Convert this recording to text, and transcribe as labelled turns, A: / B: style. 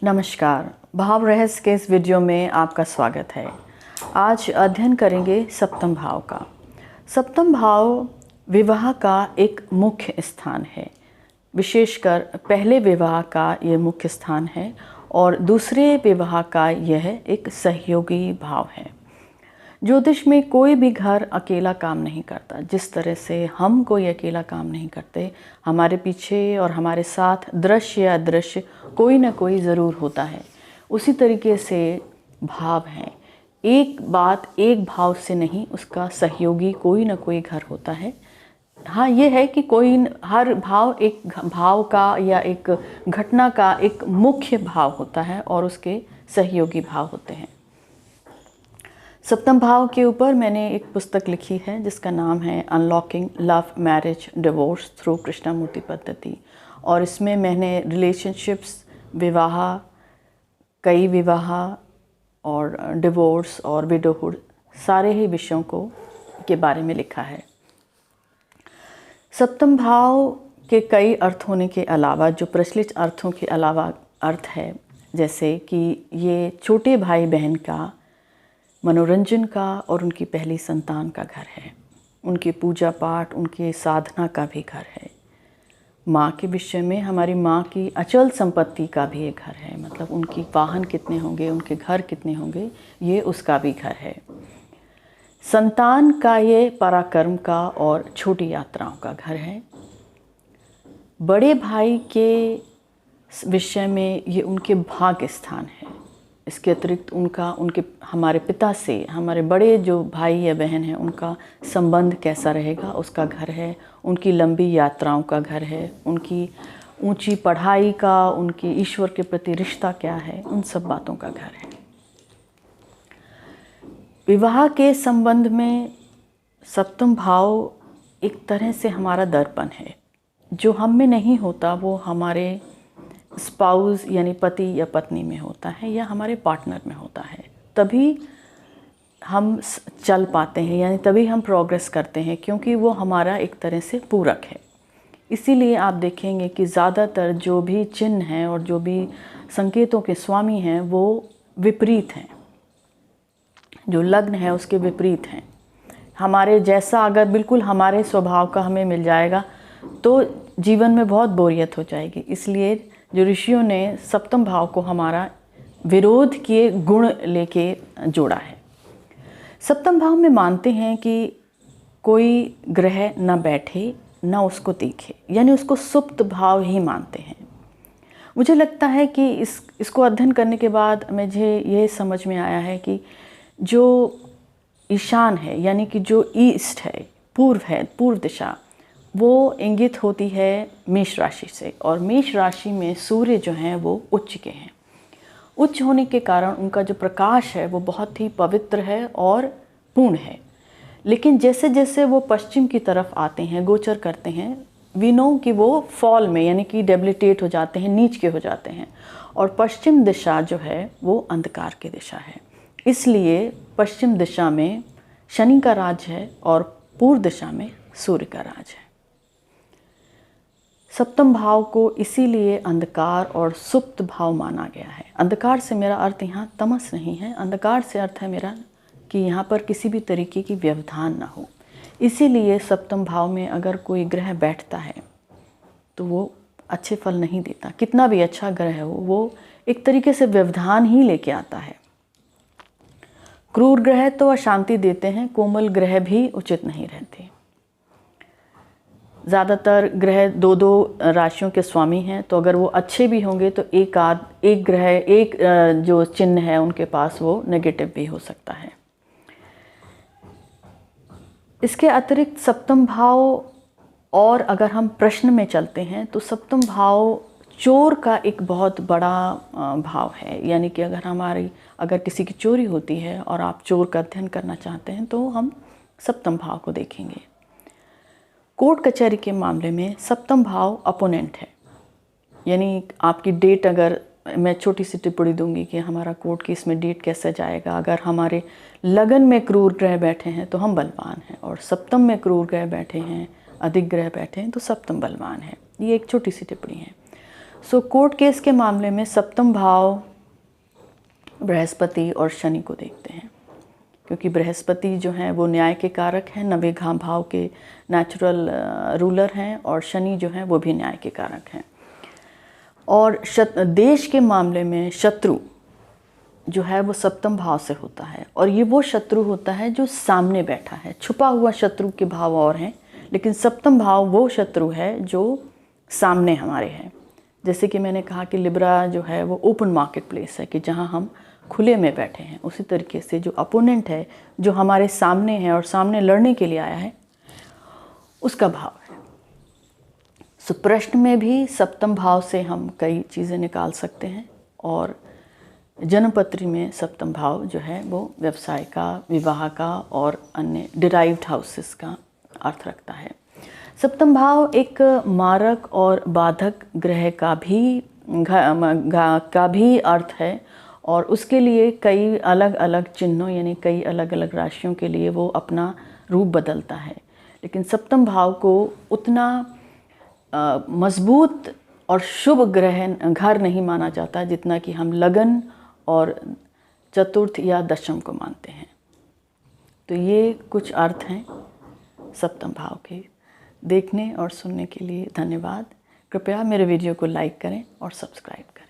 A: नमस्कार, भाव रहस्य के इस वीडियो में आपका स्वागत है। आज अध्ययन करेंगे सप्तम भाव का। सप्तम भाव विवाह का एक मुख्य स्थान है। विशेषकर पहले विवाह का ये मुख्य स्थान है और दूसरे विवाह का यह एक सहयोगी भाव है। ज्योतिष में कोई भी घर अकेला काम नहीं करता। जिस तरह से हम कोई अकेला काम नहीं करते, हमारे पीछे और हमारे साथ दृश्य या अदृश्य कोई ना कोई ज़रूर होता है। उसी तरीके से भाव हैं। एक बात एक भाव से नहीं, उसका सहयोगी कोई ना कोई घर होता है। हाँ, ये है कि हर भाव एक भाव का या एक घटना का एक मुख्य भाव होता है और उसके सहयोगी भाव होते हैं। सप्तम भाव के ऊपर मैंने एक पुस्तक लिखी है जिसका नाम है unlocking love marriage divorce through Krishnamurthy पद्धति, और इसमें मैंने रिलेशनशिप्स, विवाह, कई विवाह और डिवोर्स और विडोहुड सारे ही विषयों के बारे में लिखा है। सप्तम भाव के कई अर्थ होने के अलावा जो प्रचलित अर्थों के अलावा अर्थ है, जैसे कि ये छोटे भाई बहन का, मनोरंजन का और उनकी पहली संतान का घर है। उनके पूजा पाठ, उनके साधना का भी घर है। माँ के विषय में हमारी माँ की अचल संपत्ति का भी एक घर है। मतलब उनकी वाहन कितने होंगे, उनके घर कितने होंगे, ये उसका भी घर है। संतान का ये पराक्रम का और छोटी यात्राओं का घर है। बड़े भाई के विषय में ये उनके भाग्य स्थान है। इसके अतिरिक्त उनके हमारे पिता से, हमारे बड़े जो भाई या बहन हैं, उनका संबंध कैसा रहेगा, उसका घर है। उनकी लंबी यात्राओं का घर है। उनकी ऊंची पढ़ाई का, उनके ईश्वर के प्रति रिश्ता क्या है, उन सब बातों का घर है। विवाह के संबंध में सप्तम भाव एक तरह से हमारा दर्पण है। जो हम में नहीं होता वो हमारे स्पाउस यानी पति या पत्नी में होता है या हमारे पार्टनर में होता है। तभी हम चल पाते हैं, यानी तभी हम प्रोग्रेस करते हैं, क्योंकि वो हमारा एक तरह से पूरक है। इसीलिए आप देखेंगे कि ज़्यादातर जो भी चिन्ह हैं और जो भी संकेतों के स्वामी हैं वो विपरीत हैं। जो लग्न है उसके विपरीत हैं। हमारे जैसा अगर बिल्कुल हमारे स्वभाव का हमें मिल जाएगा तो जीवन में बहुत बोरियत हो जाएगी। इसलिए जो ऋषियों ने सप्तम भाव को हमारा विरोध के गुण लेके जोड़ा है। सप्तम भाव में मानते हैं कि कोई ग्रह न बैठे न उसको दिखे, यानी उसको सुप्त भाव ही मानते हैं। मुझे लगता है कि इसको अध्ययन करने के बाद मुझे ये समझ में आया है कि जो ईशान है, यानी कि जो ईस्ट है, पूर्व है, पूर्व दिशा, वो इंगित होती है मेष राशि से। और मेष राशि में सूर्य जो हैं वो उच्च के हैं। उच्च होने के कारण उनका जो प्रकाश है वो बहुत ही पवित्र है और पूर्ण है। लेकिन जैसे जैसे वो पश्चिम की तरफ आते हैं, गोचर करते हैं, वी नो कि वो फॉल में, यानी कि डेबिलिटेट हो जाते हैं, नीच के हो जाते हैं। और पश्चिम दिशा जो है वो अंधकार की दिशा है। इसलिए पश्चिम दिशा में शनि का राज है और पूर्व दिशा में सूर्य का राज है। सप्तम भाव को इसीलिए अंधकार और सुप्त भाव माना गया है। अंधकार से मेरा अर्थ यहाँ तमस नहीं है। अंधकार से अर्थ है मेरा कि यहाँ पर किसी भी तरीके की व्यवधान ना हो। इसीलिए सप्तम भाव में अगर कोई ग्रह बैठता है तो वो अच्छे फल नहीं देता। कितना भी अच्छा ग्रह हो, वो एक तरीके से व्यवधान ही लेके आता है। क्रूर ग्रह तो अशांति देते हैं, कोमल ग्रह भी उचित नहीं रहते। ज़्यादातर ग्रह दो दो राशियों के स्वामी हैं, तो अगर वो अच्छे भी होंगे तो एक ग्रह, एक जो चिन्ह है उनके पास वो नेगेटिव भी हो सकता है। इसके अतिरिक्त सप्तम भाव, और अगर हम प्रश्न में चलते हैं तो सप्तम भाव चोर का एक बहुत बड़ा भाव है। यानी कि अगर किसी की चोरी होती है और आप चोर का अध्ययन करना चाहते हैं तो हम सप्तम भाव को देखेंगे। कोर्ट कचहरी के मामले में सप्तम भाव अपोनेंट है। यानी आपकी डेट, अगर मैं छोटी सी टिप्पणी दूंगी कि हमारा कोर्ट केस में डेट कैसे जाएगा। अगर हमारे लगन में क्रूर ग्रह बैठे हैं तो हम बलवान हैं, और सप्तम में क्रूर ग्रह बैठे हैं, अधिक ग्रह बैठे हैं तो सप्तम बलवान है। ये एक छोटी सी टिप्पणी है। कोर्ट केस के मामले में सप्तम भाव बृहस्पति और शनि को देखते हैं, क्योंकि बृहस्पति जो हैं वो न्याय के कारक हैं, 9वें भाव के नेचुरल रूलर हैं, और शनि जो हैं वो भी न्याय के कारक हैं। और देश के मामले में शत्रु जो है वो सप्तम भाव से होता है, और ये वो शत्रु होता है जो सामने बैठा है। छुपा हुआ शत्रु के भाव और हैं, लेकिन सप्तम भाव वो शत्रु है जो सामने हमारे है। जैसे कि मैंने कहा कि लिब्रा जो है वो ओपन मार्केट प्लेस है, कि जहाँ हम खुले में बैठे हैं। उसी तरीके से जो अपोनेंट है, जो हमारे सामने है और सामने लड़ने के लिए आया है, उसका भाव है। प्रश्न में भी सप्तम भाव से हम कई चीज़ें निकाल सकते हैं, और जन्मपत्री में सप्तम भाव जो है वो व्यवसाय का, विवाह का और अन्य डिराइव्ड हाउसेस का अर्थ रखता है। सप्तम भाव एक मारक और बाधक ग्रह का भी अर्थ है, और उसके लिए कई अलग अलग चिन्हों यानी कई अलग अलग राशियों के लिए वो अपना रूप बदलता है। लेकिन सप्तम भाव को उतना मजबूत और शुभ घर नहीं माना जाता जितना कि हम लगन और चतुर्थ या दशम को मानते हैं। तो ये कुछ अर्थ हैं सप्तम भाव के। देखने और सुनने के लिए धन्यवाद। कृपया मेरे वीडियो को लाइक करें और सब्सक्राइब करें।